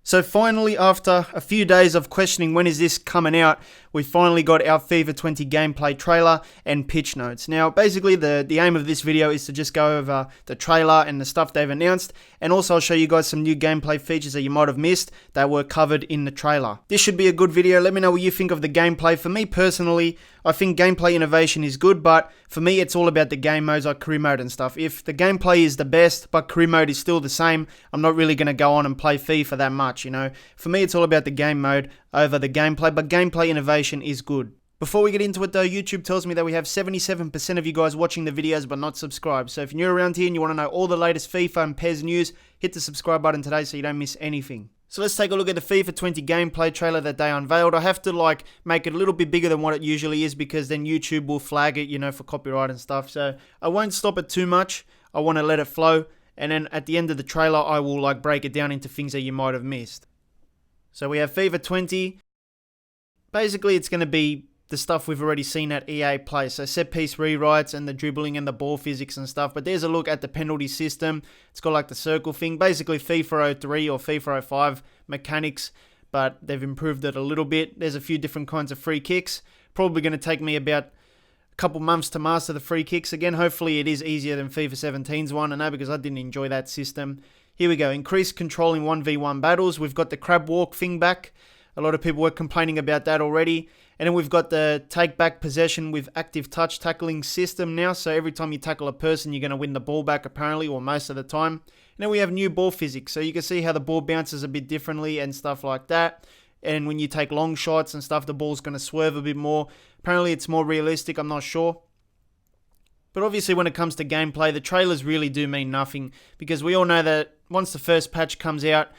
So finally, after a few days of questioning when is this coming out, we finally got our FIFA 20 gameplay trailer and pitch notes. Now, basically, the aim of this video is to just go over the trailer and the stuff they've announced, and also I'll show you guys some new gameplay features that you might have missed that were covered in the trailer. This should be a good video. Let me know what you think of the gameplay. For me personally, I think gameplay innovation is good, but for me, it's all about the game modes like career mode and stuff. If the gameplay is the best, but career mode is still the same, I'm not really going to go on and play FIFA that much, you know. For me, it's all about the game mode over the gameplay, but gameplay innovation is good. Before we get into it though, YouTube tells me that we have 77% of you guys watching the videos but not subscribed. So if you're new around here and you want to know all the latest FIFA and PES news, hit the subscribe button today so you don't miss anything. So let's take a look at the FIFA 20 gameplay trailer that they unveiled. I have to make it a little bit bigger than what it usually is because then YouTube will flag it, you know, for copyright and stuff. So I won't stop it too much. I want to let it flow. And then at the end of the trailer, I will break it down into things that you might have missed. So we have FIFA 20. Basically, it's going to be the stuff we've already seen at EA Play. So set piece rewrites and the dribbling and the ball physics and stuff. But there's a look at the penalty system. It's got the circle thing. Basically FIFA 03 or FIFA 05 mechanics, but they've improved it a little bit. There's a few different kinds of free kicks. Probably going to take me about a couple months to master the free kicks again. Hopefully it is easier than FIFA 17's one. I know because I didn't enjoy that system. Here we go. Increased control in 1v1 battles. We've got the crab walk thing back. A lot of people were complaining about that already. And then we've got the take back possession with active touch tackling system now. So every time you tackle a person, you're going to win the ball back apparently, or most of the time. And then we have new ball physics. So you can see how the ball bounces a bit differently and stuff like that. And when you take long shots and stuff, the ball's going to swerve a bit more. Apparently it's more realistic, I'm not sure. But obviously when it comes to gameplay, the trailers really do mean nothing. Because we all know that once the first patch comes out,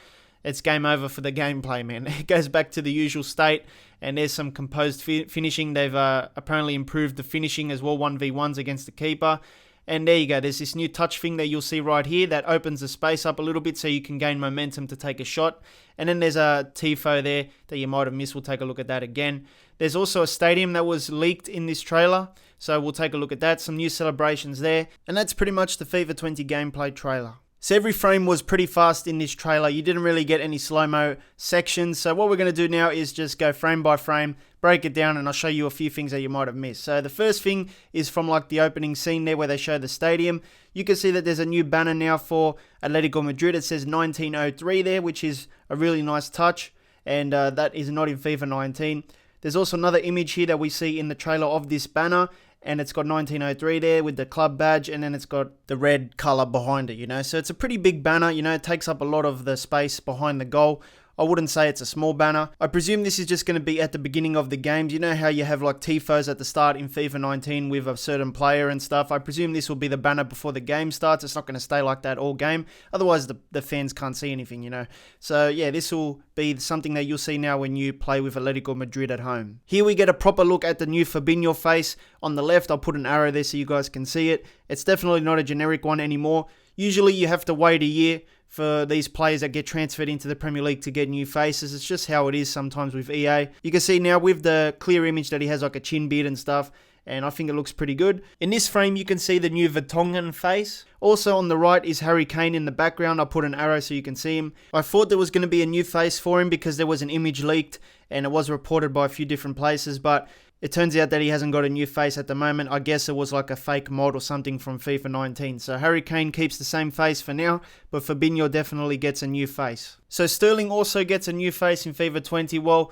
it's game over for the gameplay, man. It goes back to the usual state, and there's some composed finishing. They've apparently improved the finishing as well, 1v1s against the keeper. And there you go, there's this new touch thing that you'll see right here that opens the space up a little bit so you can gain momentum to take a shot. And then there's a TIFO there that you might have missed. We'll take a look at that again. There's also a stadium that was leaked in this trailer, so we'll take a look at that. Some new celebrations there. And that's pretty much the FIFA 20 gameplay trailer. So every frame was pretty fast in this trailer. You didn't really get any slow-mo sections. So what we're going to do now is just go frame by frame, break it down, and I'll show you a few things that you might have missed. So the first thing is from the opening scene there where they show the stadium. You can see that there's a new banner now for Atletico Madrid. It says 1903 there, which is a really nice touch. And that is not in FIFA 19. There's also another image here that we see in the trailer of this banner. And it's got 1903 there with the club badge, and then it's got the red color behind it, you know. So it's a pretty big banner, you know. It takes up a lot of the space behind the goal. I wouldn't say it's a small banner. I presume this is just going to be at the beginning of the games. You know how you have TIFOs at the start in FIFA 19 with a certain player and stuff? I presume this will be the banner before the game starts. It's not going to stay like that all game. Otherwise, the fans can't see anything, you know. So, yeah, this will be something that you'll see now when you play with Atletico Madrid at home. Here we get a proper look at the new Fabinho face. On the left, I'll put an arrow there so you guys can see it. It's definitely not a generic one anymore. Usually, you have to wait a year for these players that get transferred into the Premier League to get new faces. It's just how it is sometimes with EA. You can see now with the clear image that he has a chin beard and stuff, and I think it looks pretty good. In this frame, you can see the new Vertonghen face. Also on the right is Harry Kane in the background. I'll put an arrow so you can see him. I thought there was going to be a new face for him because there was an image leaked, and it was reported by a few different places, but it turns out that he hasn't got a new face at the moment. I guess it was a fake mod or something from FIFA 19. So Harry Kane keeps the same face for now, but Fabinho definitely gets a new face. So Sterling also gets a new face in FIFA 20. Well,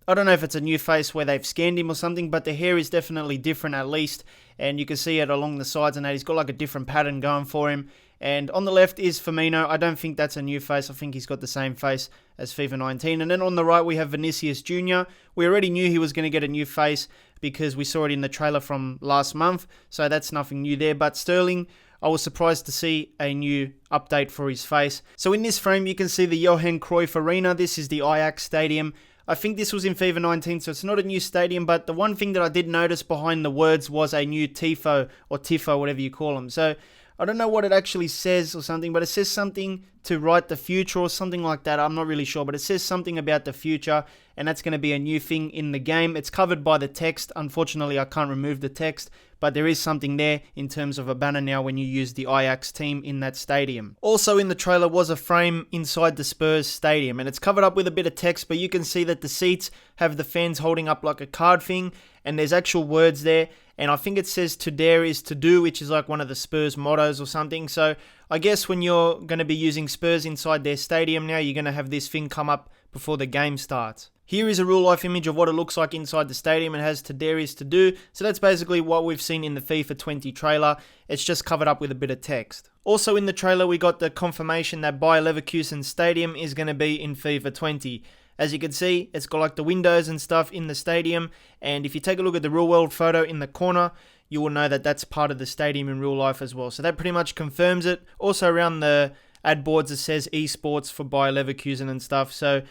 I don't know if it's a new face where they've scanned him or something, but the hair is definitely different at least. And you can see it along the sides and that he's got a different pattern going for him. And on the left is Firmino. I don't think that's a new face. I think he's got the same face as FIFA 19. And then on the right, we have Vinicius Jr. We already knew he was going to get a new face because we saw it in the trailer from last month. So that's nothing new there. But Sterling, I was surprised to see a new update for his face. So in this frame, you can see the Johan Cruyff Arena. This is the Ajax Stadium. I think this was in FIFA 19, so it's not a new stadium, but the one thing that I did notice behind the words was a new TIFO, or TIFO, whatever you call them. So I don't know what it actually says or something, but it says something to write the future or something like that. I'm not really sure, but it says something about the future, and that's going to be a new thing in the game. It's covered by the text. Unfortunately, I can't remove the text, but there is something there in terms of a banner now when you use the Ajax team in that stadium. Also in the trailer was a frame inside the Spurs stadium, and it's covered up with a bit of text, but you can see that the seats have the fans holding up like a card thing, and there's actual words there, and I think it says "to dare is to do," which is like one of the Spurs mottos or something. So I guess when you're going to be using Spurs inside their stadium now, you're going to have this thing come up before the game starts. Here is a real life image of what it looks like inside the stadium. It has "to dare is to do," so that's basically what we've seen in the FIFA 20 trailer. It's just covered up with a bit of text. Also in the trailer we got the confirmation that Bayer Leverkusen Stadium is going to be in FIFA 20. As you can see, it's got like the windows and stuff in the stadium, and if you take a look at the real world photo in the corner, you will know that that's part of the stadium in real life as well. So that pretty much confirms it. Also around the ad boards it says esports for Bayer Leverkusen and stuff. So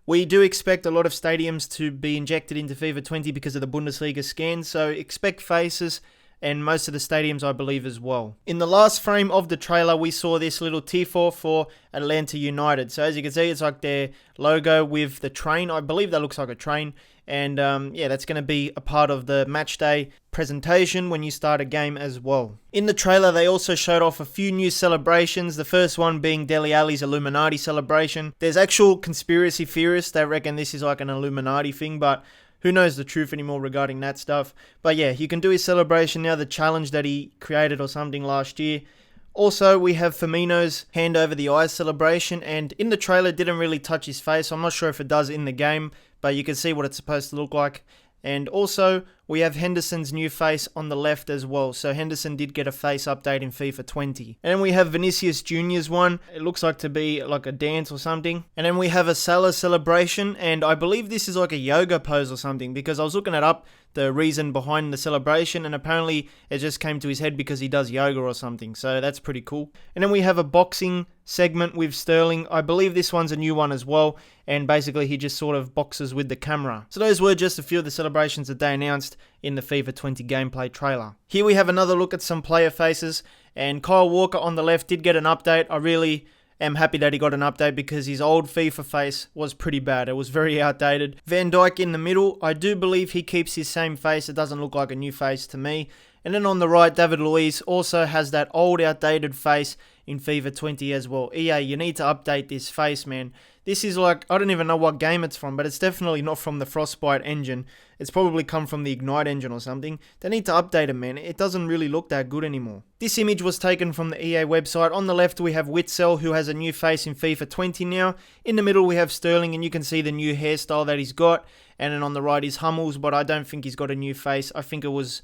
we do expect a lot of stadiums to be injected into FIFA 20 because of the Bundesliga scan, so expect faces and most of the stadiums I believe as well. In the last frame of the trailer we saw this little T4 for Atlanta United. So as you can see, it's like their logo with the train. I believe that looks like a train, and yeah, that's going to be a part of the match day presentation when you start a game as well. In the trailer they also showed off a few new celebrations, the first one being Dele Alli's Illuminati celebration. There's actual conspiracy theorists that reckon this is like an Illuminati thing, but who knows the truth anymore regarding that stuff. But yeah, you can do his celebration now, the challenge that he created or something last year. Also, we have Firmino's hand over the eyes celebration, and in the trailer it didn't really touch his face. I'm not sure if it does in the game, but you can see what it's supposed to look like. And also, we have Henderson's new face on the left as well. So Henderson did get a face update in FIFA 20. And then we have Vinicius Jr.'s one. It looks like to be like a dance or something. And then we have a Salah celebration. And I believe this is like a yoga pose or something, because I was looking it up, the reason behind the celebration, and apparently it just came to his head because he does yoga or something. So that's pretty cool. And then we have a boxing segment with Sterling. I believe this one's a new one as well, and basically he just sort of boxes with the camera. So those were just a few of the celebrations that they announced in the FIFA 20 gameplay trailer. Here we have another look at some player faces, and Kyle Walker on the left did get an update. I really am happy that he got an update because his old FIFA face was pretty bad. It was very outdated. Van Dijk in the middle, I do believe he keeps his same face. It doesn't look like a new face to me. And then on the right, David Luiz also has that old outdated face in FIFA 20 as well. EA, you need to update this face, man. This is like, I don't even know what game it's from, but it's definitely not from the Frostbite engine. It's probably come from the Ignite engine or something. They need to update it, man. It doesn't really look that good anymore. This image was taken from the EA website. On the left, we have Witsel, who has a new face in FIFA 20 now. In the middle, we have Sterling, and you can see the new hairstyle that he's got. And then on the right is Hummels, but I don't think he's got a new face. I think it was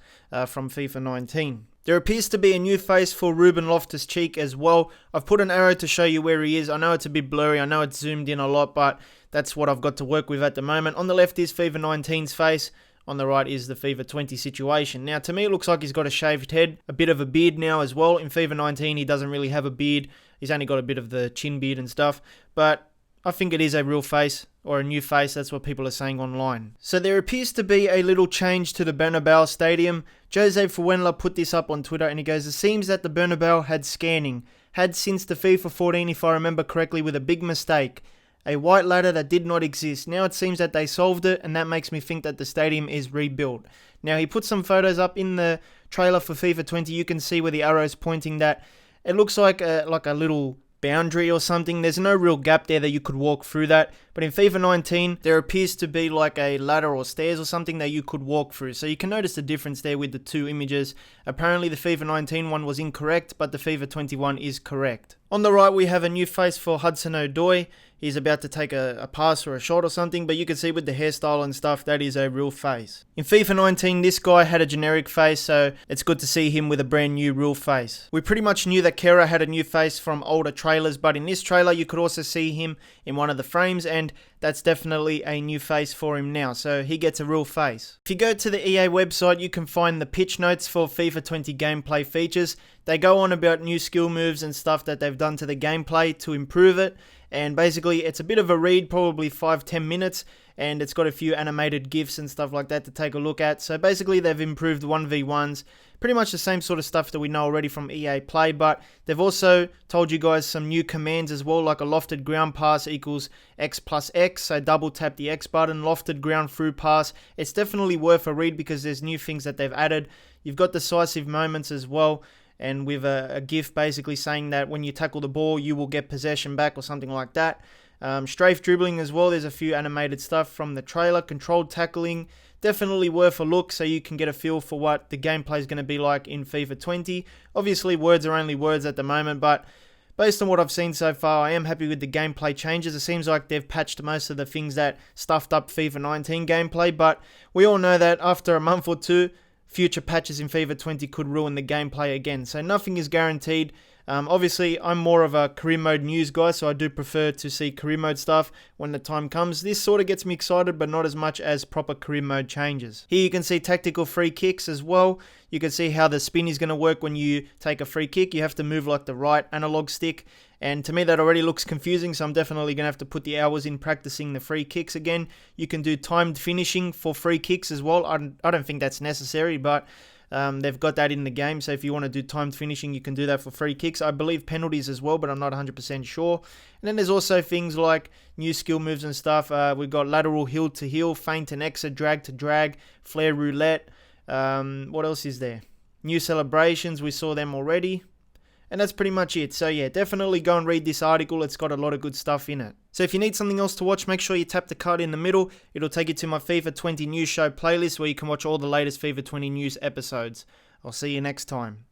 from FIFA 19. There appears to be a new face for Ruben Loftus-Cheek as well. I've put an arrow to show you where he is. I know it's a bit blurry. I know it's zoomed in a lot, but that's what I've got to work with at the moment. On the left is FIFA 19's face. On the right is the FIFA 20 situation. Now, to me, it looks like he's got a shaved head, a bit of a beard now as well. In FIFA 19, he doesn't really have a beard. He's only got a bit of the chin beard and stuff. But I think it is a real face, or a new face. That's what people are saying online. So there appears to be a little change to the Bernabeu Stadium. Jose Fuenla put this up on Twitter, and he goes, it seems that the Bernabeu had scanning. Had since the FIFA 14, if I remember correctly, with a big mistake. A white ladder that did not exist. Now it seems that they solved it, and that makes me think that the stadium is rebuilt. Now he put some photos up in the trailer for FIFA 20. You can see where the arrow is pointing that it looks like a little boundary or something. There's no real gap there that you could walk through that. But in FIFA 19, there appears to be like a ladder or stairs or something that you could walk through. So you can notice the difference there with the two images. Apparently the FIFA 19 one was incorrect, but the FIFA 21 is correct. On the right, we have a new face for Hudson-Odoi. He's about to take a pass or a shot or something, but you can see with the hairstyle and stuff, that is a real face. In FIFA 19, this guy had a generic face, so it's good to see him with a brand new real face. We pretty much knew that Kera had a new face from older trailers, but in this trailer, you could also see him in one of the frames, and that's definitely a new face for him now, so he gets a real face. If you go to the EA website, you can find the pitch notes for FIFA 20 gameplay features. they go on about new skill moves and stuff that they've done to the gameplay to improve it. And basically, it's a bit of a read, probably 5-10 minutes, and it's got a few animated GIFs and stuff like that to take a look at. So basically, they've improved 1v1s, pretty much the same sort of stuff that we know already from EA Play, but they've also told you guys some new commands as well, like a lofted ground pass equals X plus X, so double tap the X button, lofted ground through pass. It's definitely worth a read because there's new things that they've added. You've got decisive moments as well, and with a GIF basically saying that when you tackle the ball, you will get possession back or something like that. Strafe dribbling as well, there's a few animated stuff from the trailer. Controlled tackling, definitely worth a look so you can get a feel for what the gameplay is going to be like in FIFA 20. Obviously, words are only words at the moment, but based on what I've seen so far, I am happy with the gameplay changes. It seems like they've patched most of the things that stuffed up FIFA 19 gameplay, but we all know that after a month or two, future patches in FIFA 20 could ruin the gameplay again, so nothing is guaranteed. Obviously, I'm more of a career mode news guy, so I do prefer to see career mode stuff when the time comes. This sort of gets me excited, but not as much as proper career mode changes. Here you can see tactical free kicks as well. You can see how the spin is going to work when you take a free kick. You have to move like the right analog stick, and to me that already looks confusing, so I'm definitely going to have to put the hours in practicing the free kicks again. You can do timed finishing for free kicks as well. I don't think that's necessary, but they've got that in the game, so if you want to do timed finishing, you can do that for free kicks. I believe penalties as well, but I'm not 100% sure. And then there's also things like new skill moves and stuff. We've got lateral heel to heel, feint and exit, drag to drag, flare roulette. What else is there? New celebrations, we saw them already. And that's pretty much it. So yeah, definitely go and read this article. It's got a lot of good stuff in it. So if you need something else to watch, make sure you tap the card in the middle. It'll take you to my FIFA 20 news show playlist where you can watch all the latest FIFA 20 news episodes. I'll see you next time.